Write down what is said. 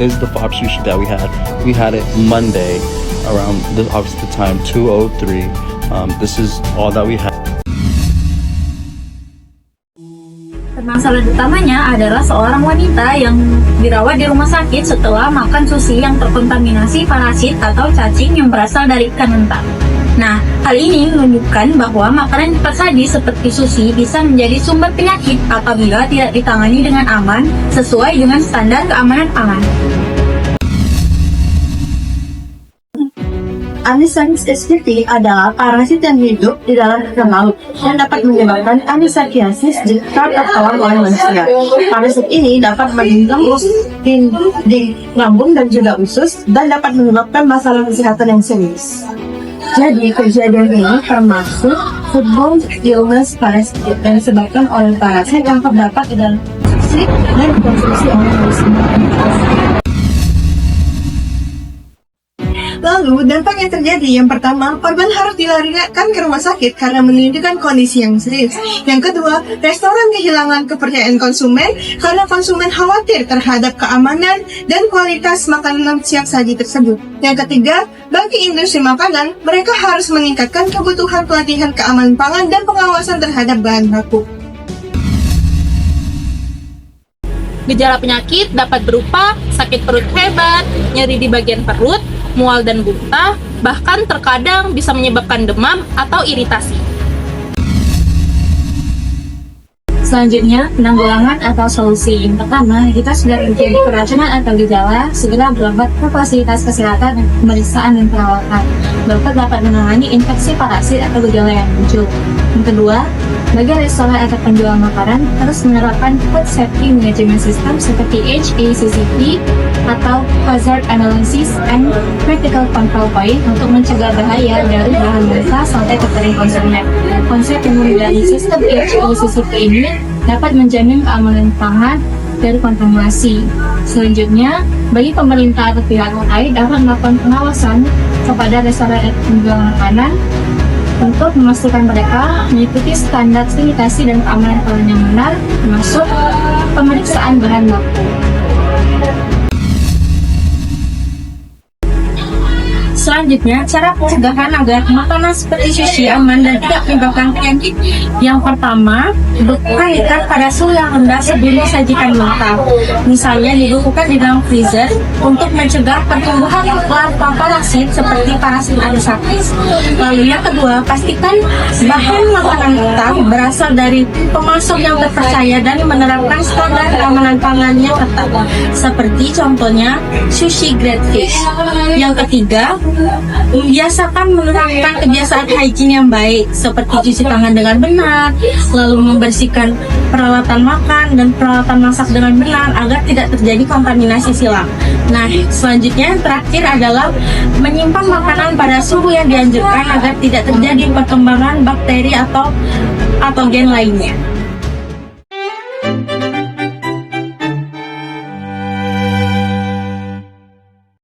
is the FOB sushi that we had. We had it Monday around the obviously the time 2:03. This is all that we had. Permasalahan utamanya adalah seorang wanita yang dirawat di rumah sakit setelah makan sushi yang terkontaminasi parasit atau cacing yang berasal dari ikan mentah. Nah, hal ini menunjukkan bahwa makanan cepat saji seperti sushi bisa menjadi sumber penyakit apabila tidak ditangani dengan aman sesuai dengan standar keamanan pangan. Anisakis spp adalah parasit yang hidup di dalam ikan laut yang dapat menyebabkan anisakiasis jika tertular oleh manusia. Parasit ini dapat menembus di lambung dan juga usus dan dapat menyebabkan masalah kesehatan yang serius. Jadi kejadian ini termasuk foodborne illness parasit yang disebabkan oleh parasit yang terdapat di dalam sushi dan dikonsumsi oleh manusia. Lalu, dampak yang terjadi yang pertama, korban harus dilarikan ke rumah sakit karena menunjukkan kondisi yang serius. Yang kedua, restoran kehilangan kepercayaan konsumen karena konsumen khawatir terhadap keamanan dan kualitas makanan siap saji tersebut. Yang ketiga, bagi industri makanan, mereka harus meningkatkan kebutuhan pelatihan keamanan pangan dan pengawasan terhadap bahan baku. Gejala penyakit dapat berupa sakit perut hebat, nyeri di bagian perut, mual dan muntah, bahkan terkadang bisa menyebabkan demam atau iritasi. Selanjutnya, penanggulangan atau solusi. Yang pertama, kita sudah terjadi keracunan atau gejala, segera berobat ke fasilitas kesehatan, pemeriksaan dan perawatan. Dokter dapat menangani infeksi parasit atau gejala yang muncul. Yang kedua, bagi restoran atau penjual makanan harus menerapkan food safety management system seperti HACCP atau Hazard Analysis and Critical Control Point untuk mencegah bahaya dari bahan mentah sampai ke piring konsumen. Konsep yang menggunakan sistem HACCP ini dapat menjamin keamanan pangan dari kontaminasi. Selanjutnya, bagi pemerintah atau pihak terkait dapat melakukan pengawasan kepada restoran dan penjual makanan untuk memastikan mereka mengikuti standar sanitasi dan keamanan pangan yang benar, termasuk pemeriksaan bahan baku. Selanjutnya, cara pencegahan agar makanan seperti sushi aman dan tidak menyebabkan penyakit. Yang pertama, bekukan ikan pada suhu yang rendah sebelum disajikan mentah. Misalnya dibekukan di dalam freezer untuk mencegah pertumbuhan larva parasit seperti parasit anisakis. Lalu yang kedua, pastikan bahan makanan mentah berasal dari pemasok yang terpercaya dan menerapkan standar keamanan pangan yang ketat. Seperti contohnya sushi grade fish. Yang ketiga, biasakan menerapkan kebiasaan hygiene yang baik seperti cuci tangan dengan benar, lalu membersihkan peralatan makan dan peralatan masak dengan benar agar tidak terjadi kontaminasi silang. Nah, selanjutnya yang terakhir adalah menyimpan makanan pada suhu yang dianjurkan agar tidak terjadi perkembangan bakteri atau patogen lainnya.